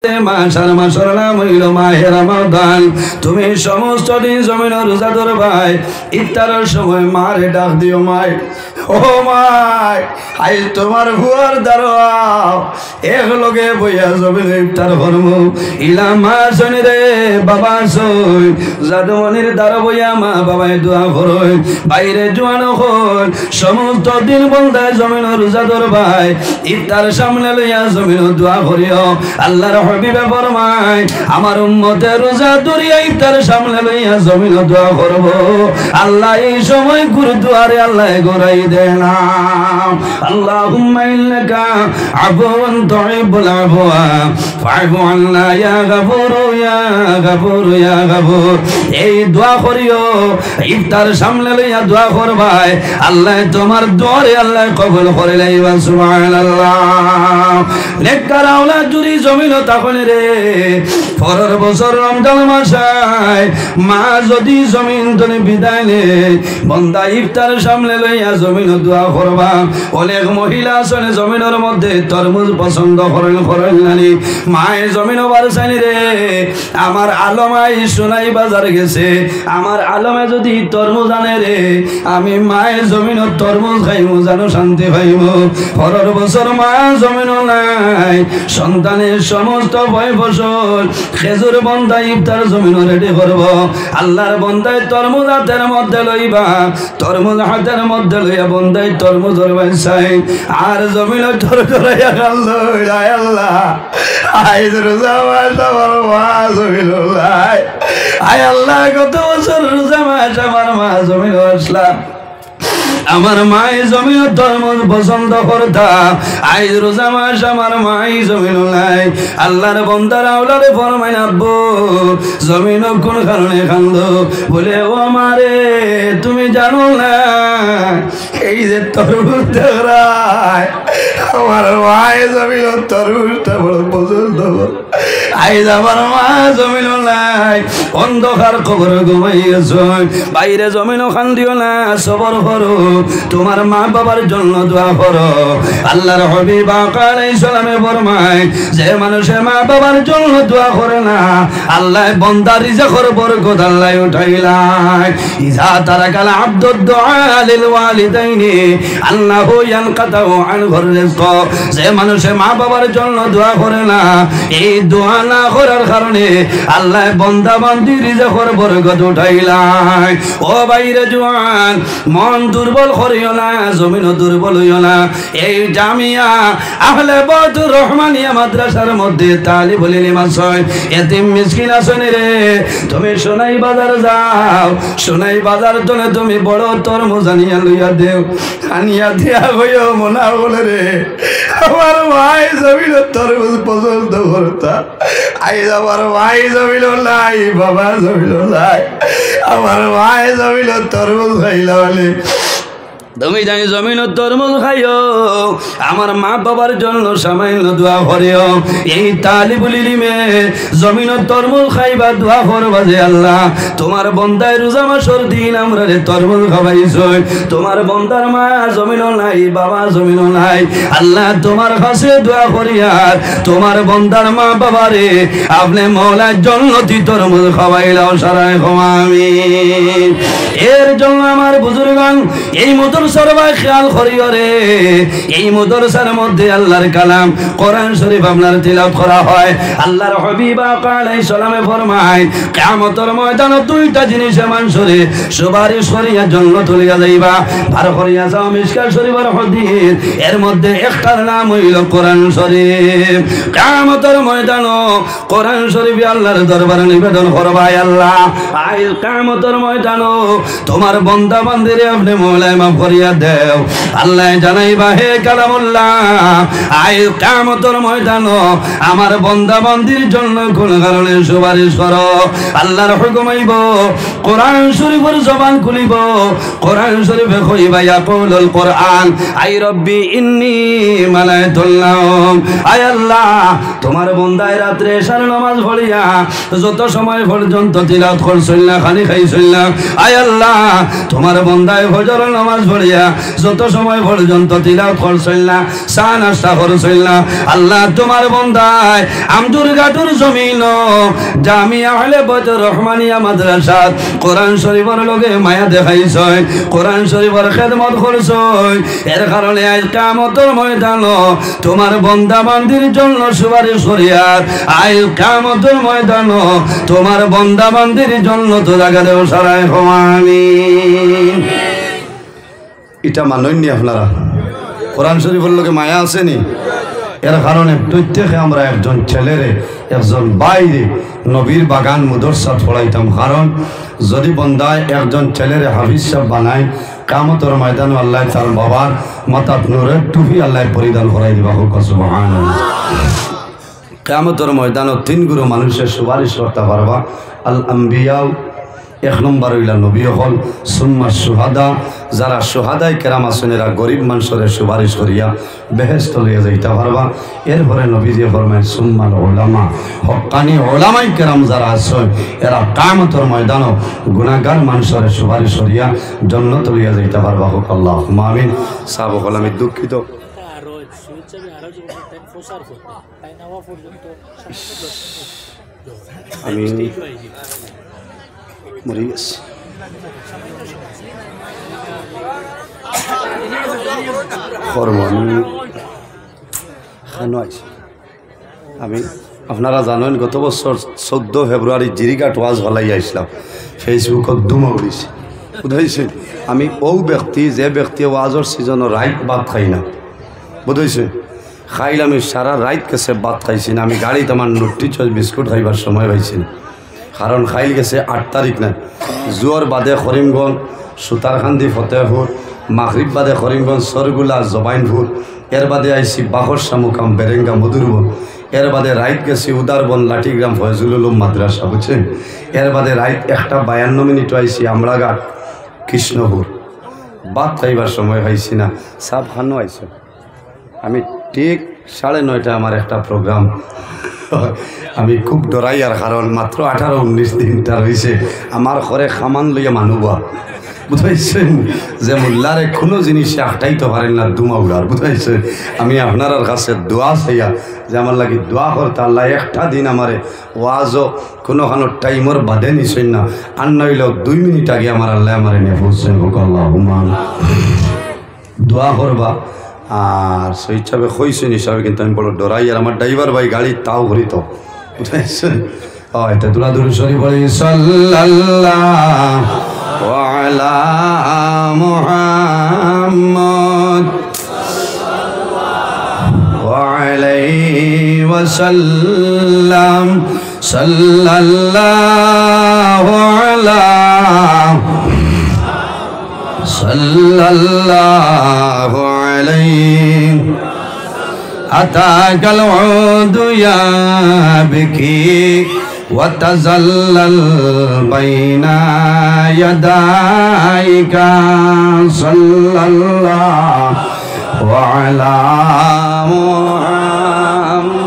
মাশার মাসর নাম হইল মাহে রমাদান। তুমি সমস্ত দিন জমিন রোজা ধরবাই, ইফতারের সময় মারে ডাক দিও, মাই ও মাই আই তোমার ভুয়ার দাঁড়াও, এক লগে বইয়া জমিন ইফতার করবো। ইলা মা শনি রে বাবা সই জাদুমনির দ্বারা বইয়া মা বাবাই দোয়া করই। বাইরে জোয়ান হল সমস্ত দিন বন্ধায় জমিন রোজা ধরবাই, ইফতার সামনে লইয়া জমিন দোয়া করিও। আল্লাহর হাবিবে ফরমায় আমার উম্মতের রোজা ধরিয়া ইফতার সামনে লইয়া জমিন দোয়া করব। আল্লাহ এই সময় গুরুদুয়ারে আল্লাহ গোরাই দেনা। আল্লাহুম্মা ইন্নাকা আফুউন তুহিব্বুল আফওয়া ফা'ফু আন্না ইয়া গফুর ইয়া গফুর ইয়া গফুর। এই দোয়া করিও, ইফতার সামনে লইয়া দোয়া করবাই, আল্লাহ তোমার দোয়ারে আল্লাহ কবুল করে লইবা। সুবহানাল্লাহ। নেককার আওলাদ জুরি জমিন তখন রে পরের বছর রমজান মাসায় মা যদি জমিন তনে বিদায় নে, বন্দা ইফতার সামনে লইয়া জমিন দোয়া করবা। অনেক মহিলা আসলে জমিনের মধ্যে তরমুজ পছন্দ করেন নানি, মায়ের জমিন বারসানি রে আমার আলমাই সোনাই বাজার গেছে, আমার আলমে যদি তরমুজ আনে রে আমি মায়ের জমিন তরমুজ খাইমু, জানো শান্তি পাইব। পরের বছর মা জমিন নাই, সন্তানের সমস্ত ভয় ফসল খেজুর বন্ধায় ইফতার জমিন রেডি করব। আল্লাহর বন্ধায় তরমুজ হাতের মধ্যে লইবা, তরমুজ হাতের মধ্যে লইয়া বন্ধায় তরমুজের ব্যবসায় আর জমিন তোর করাইয়া কান্দ। আল্লাহ আইজ রোজা মাস আমার মা জমিন লাই, আয় আল্লাহ গত বছর রোজা মাস আমার মা জমিন আসলাম, আমার মাই জমিন তরমুজ পছন্দ করতাম, আইজ রোজা মাস আমার মাই জমিন নাই। আল্লাহর বন্দার আওলাদে ফরমায় আব্বু জমিন কোন কারণে কান্দ? বলে ও মারে তুমি জানো না এই যে তরমুজ দেখায় আমার মাই জমিন তরমুজটা বড় পছন্দ, আইজ আমার মা জমিন নাই, অন্ধকার কবর ঘুমাইয়েছ, বাইরে জমিন কান্দিও না, সবর করো, তোমার মা বাবার জন্য দোয়া করো। আল্লাহর হাবিব আলাইহিস সালামে ফরমায় যে মানুষে মা বাবার জন্য দোয়া করে না আল্লাহ বান্দার রিজকের বরকত আল্লাহ উঠাইলায়। ইজা তারাকাল আব্দুদ দুআ লিল ওয়ালিদাইনি আল্লাহু ইয়ানকাতাউ আনহুর রিজক। যে মানুষে মা বাবার জন্য দোয়া করে না, এই দোয়া না করার কারণে আল্লাহ বান্দা বান্দির রিজকের বরকত উঠাইলায়। ও বাইরে জওয়ান মন দুর্বল করিও না, জমিন দুর্বল হইও না। এই জামিয়া আহলে বদর রহমানিয়া মাদ্রাসার মধ্যে তালিবুল ইলম আছে, এতিম মিসকিন আছে রে। তুমি সোনাই বাজার যাও, সোনাই বাজার তোলে তুমি বড় তরমুজ আনিয়া লইয়া দেও, আনিয়া দিয়া হইও মনা বলে রে আমার ভাই জমিন তরমুজ পছন্দ করতা, আইজ আমার ভাই জমিন নাই, বাবা জমিন নাই, আমার ভাই জমিন তরমুজ খাইলা বলে তুমি জানি জমিন তরমুজ খাইও, আমার মা বাবার জন্য সামান্য দোয়া করিও। এই তালিবুল ইলমে জমিন তরমুজ খাইবা দোয়া করবা যে আল্লাহ তোমার বন্দায় রোজা মাসের দিন আমরা রে তরমুজ খাওয়াইছো, তোমার বন্দার মা জমিন নাই, বাবা জমিন নাই, আল্লাহ তোমার কাছে দোয়া করিয়া তোমার বন্দার মা বাবারে আপনি মওলার জান্নাতি তরমুজ খাওয়াইলাও সারায় আমিন। এর জন্য আমার বুজুর্গান এই মধুর সরবাই খেয়াল করিও রে, এই মাদ্রাসার মধ্যে আল্লাহর কালাম কোরআন শরীফ আপনার তিলাওয়াত করা হয়। আল্লাহর হাবিব আলাইহিস সালামে ফরমায় কিয়ামতের ময়দানে দুইটা জিনিসে মানুষরে সুপারিশ করিয়া জান্নাত লইয়া যাইবা, পার করিয়া যাও মিশকাত শরীফের হাদিস, এর মধ্যে একটার নাম হইল কোরআন শরীফ। কিয়ামতের ময়দানে কোরআন শরীফ আল্লাহর দরবারে নিবেদন করবা, আল্লাহ আই কিয়ামতের ময়দানে তোমার বান্দা বান্দিরে আপনি মওলা মাফ করিয়া দেও। আল্লাহ জানাইবা হে কালামুল্লাহ আই কিয়ামতের ময়দানে আমার বান্দা বান্দির জন্য কোন কারণে সুপারিশ করো। আল্লাহর হুকুম আইব, কোরআন শরীফের জবান খুলিব, কোরআন শরীফে কইবা ইয়াকুলুল কোরআন আই রব্বি ইন্নী মালাইতুল্লাহুম। আয় আল্লাহ তোমার বান্দায় রাতে এশার নামাজ পড়িয়া যত সময় পর্যন্ত তিলাওয়াত করছইল না, খালি খাইছইল না, আয় আল্লাহ তোমার বান্দায় ফজর নামাজ ধরিয়া যত সময় পর্যন্ত তিলাওয়াত করছেন না চা নাস্তা করছেন না আল্লাহ তোমার বন্দায় আমদুরঘাটুর জমিন জামিয়া আহলে বাইত রহমানিয়া মাদ্রাসাত কোরআন শরীফের লগে মায়া দেখাইছয় কোরআন শরীফের খেদমত করছয় এর কারণে আজ কিয়ামতের ময়দান তোমার বান্দা বান্দির জন্য সুপারিশ করিয়ার আজ কিয়ামতের ময়দান তোমার বান্দা বান্দির জন্য তো জায়গাতেও সারায় আমিন। এটা মাননি আপনারা কোরআন শরীফের লগে মায়া আসেনি এর কারণে প্রত্যেকে আমরা একজন ছেলেরে একজন বাইরে নবীর বাগান মুদরসা পড়াইতাম কারণ যদি বন্দায় একজন ছেলেরে হাফিজ সাহেব বানায় কিয়ামতের ময়দানে আল্লাহ তার বাবার মাথাত নূরের টুপি আল্লাহ পরিধান করাই দিবা হোক সুবহানাল্লাহ। কিয়ামতের ময়দানে তিন গুরু মানুষের সুপারিশ করতে পারবা আল আম্বিয়া এক নম্বর হইলা নবী হল সুম্মা সুহাদা যারা সুহাদাই কেরাম আছেন এরা গরিব মানুষের সুপারিশ করিয়া বেহেশত লইয়া যাইতে পারবা এরপরে নবীজি ফরমায় সুম্মাল উলামা হক্কানি উলামাই কেরাম যারা আছেন এরা কিয়ামতের ময়দানে গুনাহগার মানুষের সুপারিশ করিয়া জান্নাত লইয়া যাইতে পারবা হোক আল্লাহুম্মা আমিন। সাহাব হল আমি দুঃখিত আমি মরে গেছি আমি আপনারা জানেন গত বছর 14 ফেব্রুয়ারি জিরিঘাট ওয়াজ হলাই আসলাম ফেসবুকত দুমা উড়িছে বুঝাইছে আমি ও ব্যক্তি যে ব্যক্তি ওয়াজর সিজনের রাইত ভাত খাই না বুঝাইছে খাইলে আমি সারা রাইত কেসে ভাত খাইছি না আমি গাড়িতে আমার নুটি চয়েস বিস্কুট খাইবার সময় পাইছি না কারণ খাইল গেছে 8 তারিখ না জোয়ার বাদে করিমগঞ্জ সুতারকান্দি ফতেহপুর মাগরিব বাদে করিমগঞ্জ সরগুলা জবাইনপুর এর বাদে আইসি বাহরসা মুকাম বেরেঙ্গা মধুরবন এর বাদে রাইত গেছি উদারবন লাঠিগ্রাম ফয়জুল উলুম মাদ্রাসা বুঝছেন এর বাদে রাইত 1:52 আইসি আমরাঘাট কৃষ্ণপুর ভাত খাইবার সময় পাইছি না সাব খানো আইসো আমি ঠিক 9:30 আমার একটা প্রোগ্রাম আমি খুব ডরাই আর কারণ মাত্র 18-19 দিন তার হয়েছে আমার ঘরে খামান লইয়া মানুবা বুঝাইছেন যে মোল্লারে কোনো জিনিস আটাইতে পারেন না দুমা উড়ার বুঝাইছে আমি আপনার কাছে দোয়া চাইয়া যে আমার লাগি দোয়া করতে আল্লাহ একটা দিন আমারে ওয়াজও কোনোখানো টাইমর বাদে নিছেন না আর নইল 2 মিনিট আগে আমার আল্লাহ আমারে নিয়ে পৌঁছেন হোক আল্লাহুম্মা দোয়া করবা আর সেই হিসাবে কইছেন হিসাবে কিন্তু আমি বড় ডরাই আর আমার ড্রাইভার ভাই গাড়ি তাও ঘুরিত বুঝাইছেন এটা দুলাদুর শরীফ বলি সাল্লাল্লাহু আলা মুহাম্মদ ওয়া আলাইহি ওয়াসাল্লাম সাল্লাল্লাহু আলা সাল্লাল্লাহু আলাইহি আতাকাল উদু ইয়া বিকি ওয়া তাজাল্লাল বাইনা ইয়াদাইকা সাল্লাল্লাহু আলা মুহাম্মদ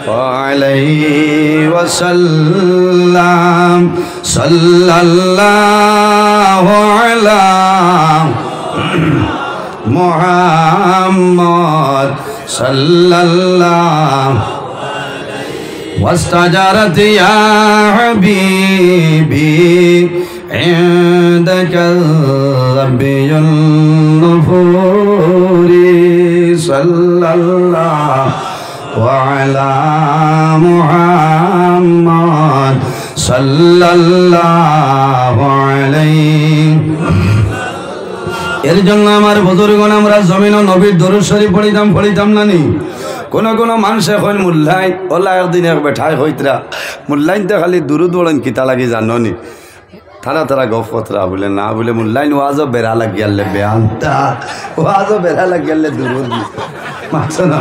ওয়া আলাইহি ওয়াসাল্লাম সাল্লাল্লাহু আলা মুহাম্মদ সাল্লাল্লাহু واستجرت يا حبيبي عندك الربي النفور صلى الله وعلى محمد صلى الله عليه এর জন্য আমার বুজুর্গণ আমরা জমিন ও নবীর দরুদ শরীফ পড়িতাম না নি কোন কোন মানুষ এখন মুল্লাইন ওলা একদিন এক বেঠাই হইতরা মুল্লাইনতে খালি দুরুদ বলেন কিতা লাগি জাননি তারা গফতরা বলে না বলে মুল্লাইন ওয়াজও বেড়া লাগিয়ালে বেআন্তা ওয়াজও বেড়া লাগিয়ালে দুরুদ মানছো না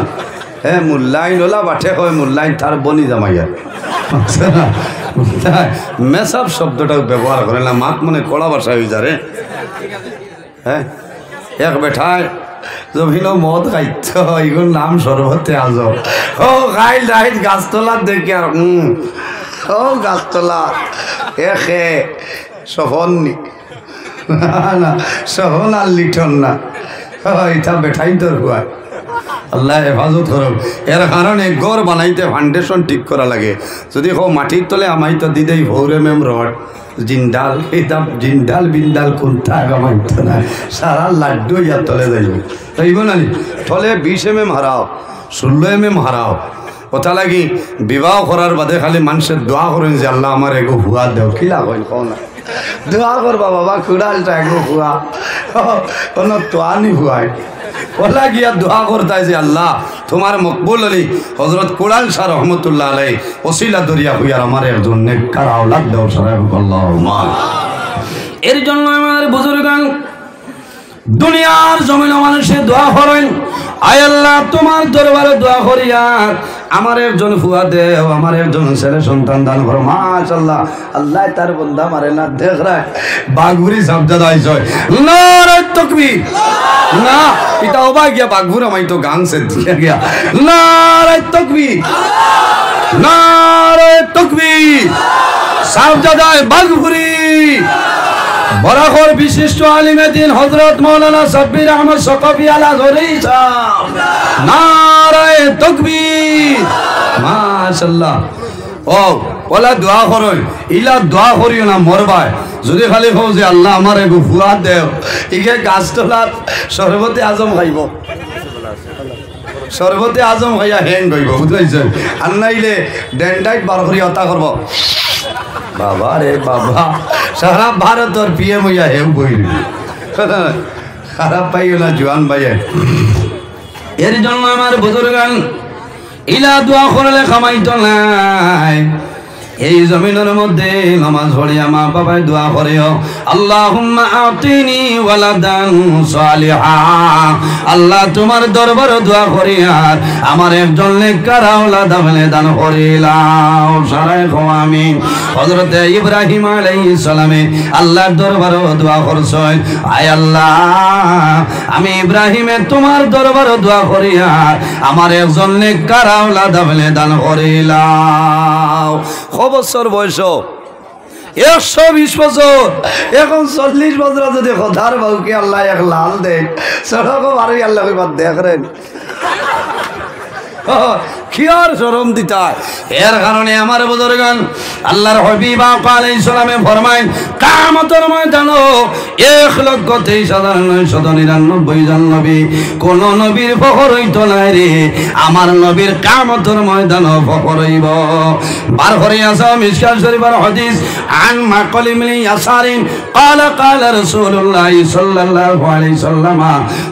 হ্যাঁ মুল্লাইন ওলা বাঠে কয় মুল্লাইন তার বনি জামাইয়া মানছো না মেসাব শব্দটা ব্যবহার করে না মাত মনে কড়া ভাষা হয়ে যারে হ্যাঁ এক বেঠায় জমিন মদ খাইত এগুলো নাম সর্বতে আজ ও খাইল রাইট গাছতলা দেখি আর ও গাছতলা এখে সহন নি না সহন আর লিটন না এটা বেঠাই তোর হুয়া আল্লাহ হেফাজত করব। এর কারণে ঘর বানাইতে ফাউন্ডেশন ঠিক করা লাগে। যদি কো মাটির তলে আমাই তো দিদেই ভৌরে মেম রড জিন্দাল এটা জিন্দাল বিন্দাল কোনটা গামাইত না সারা লাড্ডু ইয়ার তলে যাইব তাইব না তলে 20 mm হারাও 16 mm হারাও কথা লাগি বিবাহ করার বাদে খালি মানুষের দোয়া করেন যে আল্লাহ আমার এগো হুয়া দেও কিলা কইন কও না দোয়া করবা বাবা কুড়ালটা এগো হুয়া কোনো তোয়ানি হুয়ায় ওলা গিয়া দোয়া করতাই যে আল্লাহ তোমার মকবুল আলী হযরত কুড়াল শাহ রহমতুল্লাহ আলাইহি ওসিলা দরিয়া হুয়ার আমার একজন নেককার আওলাদ দাও সারা আল্লাহুম্মা। এর জন্য আমার বুজুর্গান দুনিয়ার জমিনে মানুষে দোয়া করেন আয় আল্লাহ তোমার দরবারে দোয়া করিয়া আমার একজন ফুয়া দেও আমার একজন ছেলে সন্তান দান করো। মাশাআল্লাহ আল্লাহ তার বান্দা মারে না দেখ রা বাগবুরি সাবজাদা আইছে নারে তাকবীর না এটা ওবা গিয়া বাগবুর আমি তো গান সে দিয়া গিয়া নারে তাকবীর নারে তাকবীর সাবজাদায় বাগবুরি বরাকর বিশিষ্ট আলিমে দিন হযরত মাওলানা সাব্বির আহমদ সকাফি আলা ধরেইছা নারে তাকবীর মাশাআল্লাহ। ও ওলা দোয়া করো ইলা দোয়া করিও না মরবায় যদি খালি কও যে আল্লাহ আমার এগো ফুয়া দেও ইকে গাছ তোলার শরবতে আজম খাইব শরবতে আজম খাইয়া হ্যাং গইব বুঝাইছেন আর নাইলে ডেন্ডাইট বার করি হতা করব বাবা রে বাবা সারা ভারতর পিএম হইয়া হেউ বইল খারাপ পাইও না জোয়ান ভাইয়ে। এর জন্য আমার বুজুর্গান ইলা দোয়া করলে কামাইতো নাই। এই জমিনের মধ্যে নামাজ পড়িয়া মা বাবাই দোয়া করিও আল্লাহুম্মা আতিনি ওয়ালাদান সালিহা আল্লাহ তোমার দরবারে দোয়া করিয়া আমার একজন নেককার আওলাদ আমলে দান করিলাও সারাই কও আমিন। হযরত ইব্রাহিম আলাইহিস সালামে আল্লাহর দরবারে দোয়া করছেন আয় আল্লাহ আমি ইব্রাহিমে তোমার দরবারে দোয়া করিয়া আমার একজন নেককার আওলাদ আমলে দান করিলাও। বছর বয়স 120 বছর এখন 40 বছর যদি খোদার বাউকে আল্লাহ এক লাল দেন সড়ক বাড়ি আল্লাহ বাদ দেখেন কি আর শরম দিতা। এর কারণে আমার বুজুর্গান আল্লাহর হাবিব আলাইহিস সালামে ফরমায় কিয়ামতের ময়দানে 1,23,999 জন নবী কোন নবীর ফখর হইতো না রে আমার নবীর কিয়ামতের ময়দানে ফখর হইব। বার করে আসা মিশকাত শরীফের হাদিস আন মাকলিম ইয়াসারিন قال قال رسول الله صلى الله عليه وسلم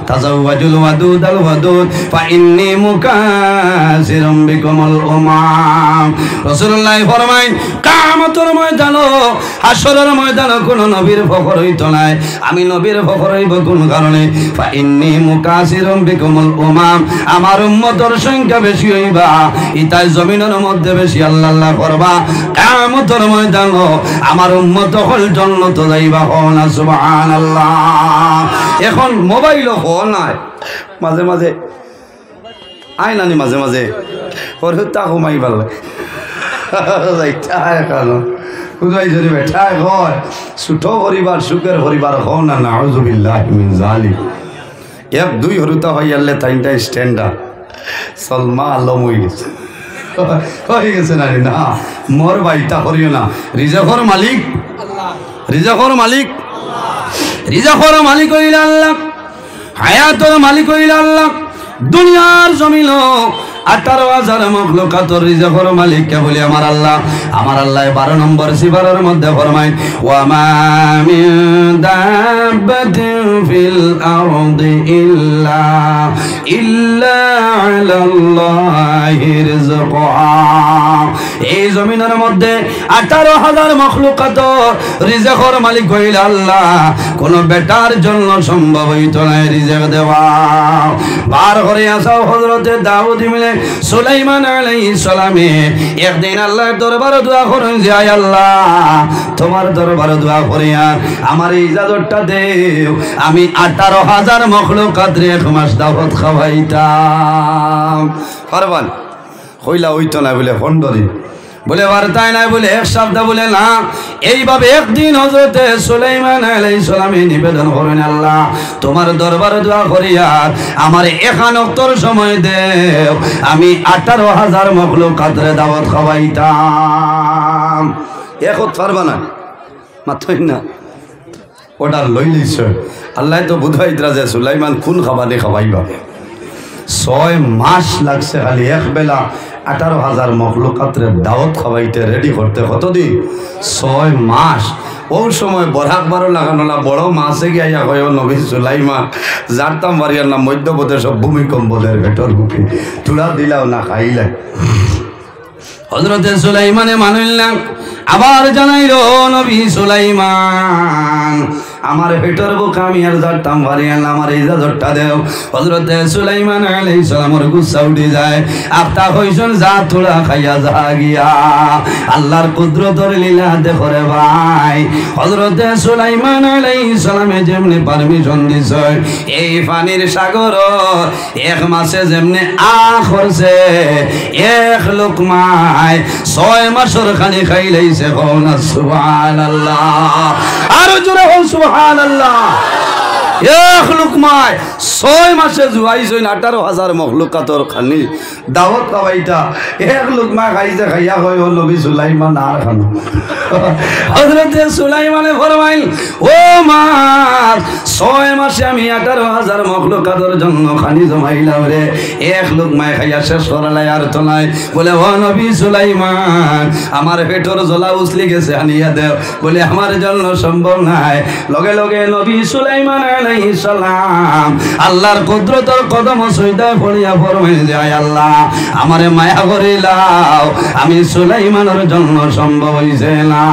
تزوجوا الودود الودود فإني مكاثر বিকমল উমাম। রাসূলুল্লাহ ফরমায় কিয়ামতের ময়দানে হাশরের ময়দানে কোন নবীর ফখর হইতো না আমি নবীর ফখর হইব কোন কারণে ফা ইন্নী মুকাসিরুম বিকমল উমাম আমার উম্মতের সংখ্যা বেশি হইবা ইতাই জমিনের মধ্যে বেশি আল্লাহ আল্লাহ করবা কিয়ামতের ময়দানে আমার উম্মত হল জান্নাতে যাইবা না সুবহানাল্লাহ। এখন মোবাইলও হয় না মাঝে মাঝে আয় নানি মাঝে মাঝে তা ঘুমাই ভালো ছোট পরিবার সুখের পরিবার হও না নাউযুবিল্লাহি মিন যালিক। এক দুই হরুতা হই আল্লে তাইনটা স্ট্যান্ডার্ড সলমা আলম হয়ে গেছে নানি না মোর বাইটা করিও না রিজার্ভর মালিক রিজার্ভর মালিক রিজার্ভর মালিক হইল আল্লাহ হায়াতের মালিক হইল আল্লাহ। দুনিয়ার জমিন 18,000 মখলুকাতের রিজকের মালিক কে বলি আমার আল্লাহ। আমার আল্লাহ 12 নম্বর সিফারের মধ্যে ফরমায় ওয়া মা মিন দাব্বাতিন ফিল আরদি ইল্লা আলাল্লাহি রিজকুহা। এই জমিনের মধ্যে 18,000 মখলুকাতের রিজকের মালিক হইল আল্লাহ। কোন বেটার জন্য সম্ভব হইতো না রিজক দেওয়া। বার করে আসাও হযরতে দাউদ মিলে সুলাইমান আলাইহিস সালামে একদিন আল্লাহর দরবারে দোয়া করেন যে আয় আল্লাহ তোমার দরবারে দোয়া করিয়া আমার ইজাজতটা দেও আমি 18,000 মখলুকাত রে এক মাস দাওয়াত খাওয়াইতাম। পারবান কইলা হইতো না বলে ফন্ডরি বলে বার্তায় নাই, বলে এক সপ্তাহ, বলে না। এইভাবে একদিন হযরতে সুলাইমান আলাইহিস সালামে নিবেদন করেন, আল্লাহ তোমার দরবারে দোয়া করি আর আমার এখানকার সময় দেও, আমি 18,000 মখলুকাতরে দাওয়াত খাওয়াইতাম। একত পারবা না, মাত্রই না ওটা লই লইছ। আল্লাহ তো বুঝাইতরা যে সুলাইমান কোন খাবারে খাওয়াইবা। 6 মাস লাগছে খালি এক বেলা 18,000 মখলুকাতরে দাওয়াত খাওয়াইতে রেডি করতে। কতদিন? 6 মাস। ওই সময় বরাক বারো লাগানো না, বড় মাসে গিয়া কয় নবী সুলাইমান জানতাম বাড়িয়ার নাম মধ্যপ্রদেশ ভূমিকম্পদের ভেতর বুকে তুলা দিলাও না খাইলাই। হযরতে সুলাইমানে মানিলেন, আবার জানাইল নবী সুলাইমান আমার পেটের বুক আমি আর জানতাম বাড়িয়ার নাম, আমার ইজাজতটা দেও। হযরতে সুলাইমান আলাইহিস সালামের গুসা উঠে যায়, আপতা হইছেন যা তোরা খাইয়া যা গিয়া। আল্লাহর কুদরতের লীলা দেখো রে ভাই। হযরতে সুলাইমান আলাইহিস সালামে যেমনি পারমিশন দিছে, এই পানির সাগর এক মাসে যেমনি করছে, এক লোকমায় 6 মাসের খানি খাই লাইছে। কোন সুবহানাল্লাহ, আর জোরে হো সুবহানাল্লাহ। এক লোকমায় 6 মাসে জুয়াইছেন 18,000 মখলুকাতর খানি দাওয়াত খাওয়াইতা। এক লোকমা খাইছে, খাইয়া হয় ও নবী সুলাইমান আর খানো। হযরতে সুলাইমানে ফরমাইল, ও মা 6 মাসে আমি 18,000 মখলুকাতর জন্য খানি জমাইলাম রে, এক লোকমায় খাইয়া শেষ করালাই আর তো নাই। বলে ও নবী সুলাইমান আমার পেটর জ্বলা উছলি গেছে, আনিয়া দেও। বলে আমার জন্য সম্ভব নাই। লগে লগে নবী সুলাইমান আলাইহিস সালাম আল্লাহর কুদরতের কদম সইদা পড়িয়া ফরমাই যায়, আল্লাহ আমারে মায়া করিলাও, আমি সুলাইমানের জন্য সম্ভব হইছে না।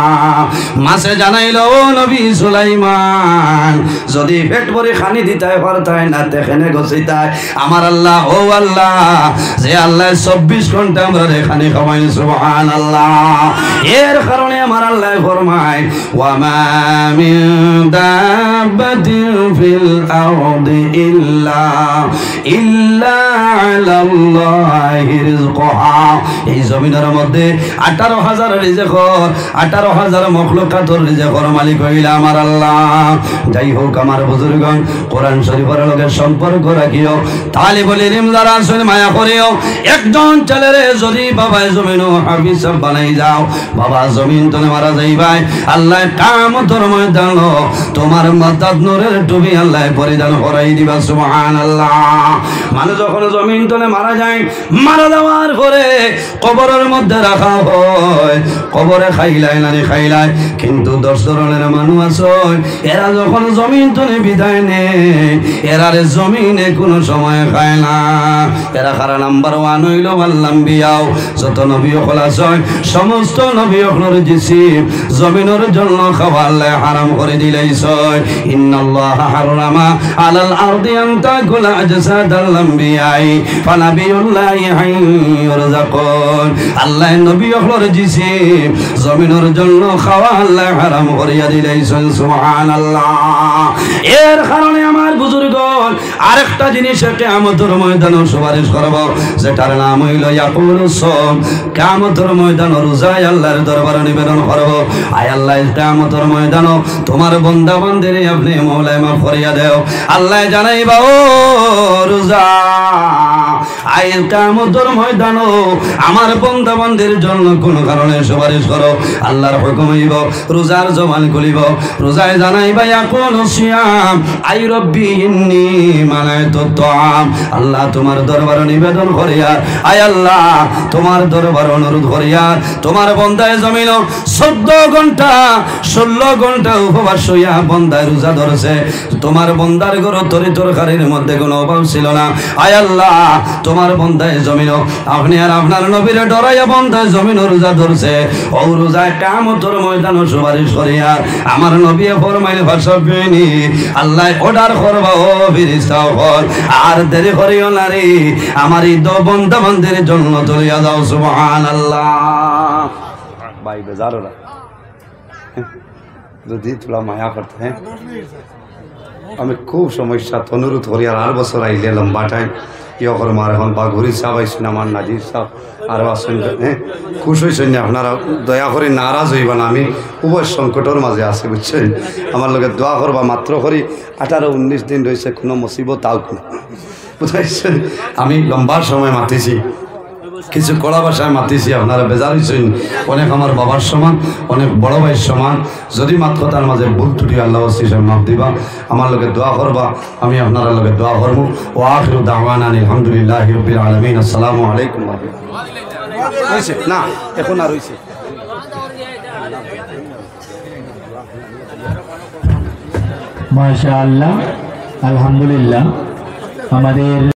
মাসে জানাইল, ও নবী সুলাইমান যদি পেট ভরে খানি দিতাই পারতাই না তেখানে গছিতাই আমার আল্লাহ, ও আল্লাহ যে আল্লাহ 24 ঘন্টা আমরা এখানে খাওয়াই। সুবহানাল্লাহ। এর কারণে আমার আল্লাহ ফরমায়, ওয়া মা মিন দাব্বাতিন ফিল আরদি ইল্লা আলাল্লাহি রিজকুহা। এই জমিনের মধ্যে 18,000 রিজক, 18,000 মখলুকাতর রিজকের মালিক হইলা আমার আল্লাহ। যাই হোক আমার বুজুর্গণ, কোরআন শরীফের লগে সম্পর্ক রাখিও, তালিবুল ইলম যারা আছেন মায়া করিও। একজন ছেলেরে যদি বাবা জমিনও হাফিজ বানাই যাও, বাবা জমিন তলে মারা যাইবাই, আল্লাহ কিয়ামতের ময়দান তোমার মাথাত নূরের টুপি আল্লাহ পরিধান করাই দিবা। সুবহানাল্লাহ। মানুষ যখন জমিন তলে মারা যায়, মারা যাওয়ার পরে কবরের মধ্যে রাখা হয়, কবরে খাইলাই না খাইলাই, কিন্তু 10 ধরনের মানুষ আছে এরা যখন জমিন তলে বিদায় নেয়, এরারে জমিনে কোনো সময় খায় না। এরা কারা নাম্বার 1 হইল আল্লাম্বিয়াও। যত নবী হল আছে সমস্ত নবী হলর জিসিম জমিনের জন্য খাওয়া আল্লাহ হারাম করে দিলাইছে। ইন্নাল্লাহা হারামা আলাল আরদি আন তাকুলা আজসাদাল আম্বিয়াই ফানাবিয়ুল্লাহি হাইয়ুরযাকুন। আল্লাহ নবী হলর জিসিম জমিনের জন্য খাওয়া আল্লাহ হারাম করিয়া দিলাইছে। সুবহানাল্লাহ। এর কারণে আমার বুজুর্গণ আরেকটা জিনিস কিয়ামতের ময়দানে সুপারিশ করব, যেটার নাম হইল ইয়াকুলুস সাওম। কিয়ামতের ময়দানে রোজায় আল্লাহর দরবারে নিবেদন করব, আয় আল্লাহ কিয়ামতের ময়দানে তোমার বান্দা বান্দিরে আপনি মওলায় মাফ করিয়া দেও। আল্লাহ জানাইবা, ও রোজা আয় কিয়ামতের ময়দানে আমার বান্দা বান্দির জন্য কোন কারণে সুপারিশ করো। আল্লাহর হুকুম হইব রোজার জবান খুলিব, রোজায় জানাইবা ইয়াকুলুস সিয়াম আই রব্বি ইন্নী মানাইতু তাআম। আল্লাহ তোমার দরবারে নিবেদন করিয়া, আয় আল্লাহ তোমার দরবারে অনুরোধ করিয়া তোমার বান্দায় জমিন 14 ঘন্টা 16 ঘন্টা উপবাস হইয়া বান্দায় রোজা ধরছে। তোমার বান্দার ঘর তরি তরকারির মধ্যে কোনো অভাব ছিল না। আয় আল্লাহ তোমার বান্দায় জমিন আপনি আর আপনার নবীরে ডরাইয়া বান্দায় জমিন রোজা ধরছে। ও রোজায় কিয়ামতের ময়দানে সুপারিশ করিয়া আমার নবী ফরমাইল ভাষাবিনী আল্লাহ অর্ডার করবা, ও ফেরেশতাও কর আর দেরি করিও না রে, আমার এই বান্দা বান্দির জন্য চলিয়া যাও। সুবহানাল্লাহ। ভাই বেজারো না যদি তোলা মায়া করতে, আমি খুব সমস্যা অনুরোধ করি আর বছর আইলে লম্বা টাইম ইয়কর মার এখন বাঘুরি সাহ আইসেন আমার নাজির সাহ আরও আসেন হ্যাঁ খুশ হয়েছেন আপনারা দয়া করে নারাজ হইবা না আমি উভয় সংকটের মাঝে আছি বুঝছেন আমার লোকের দোয়া করবা মাত্র করি 18-19 দিন রয়েছে কোনো মুসিবত তাও বুঝাইছেন আমি লম্বা সময় মাতিছি কিছু কড়া ভাষায় মাতিছি আপনারা বেজার হয়েছেন অনেক আমার বাবার সমান অনেক বড় ভাইয়ের সমান যদি মাত্র তার মাঝে ভুল ত্রুটি আল্লাহ মাফ দিবা আমার লোকে দোয়া করবা আমি আপনারা লোকে দোয়া করবো ও আখিরু দাওয়ানা আলহামদুলিল্লাহি রাব্বিল আলামিন আসসালামু আলাইকুম হয়েছে না এখন আর হয়েছে মাশাআল্লাহ আলহামদুলিল্লাহ আমাদের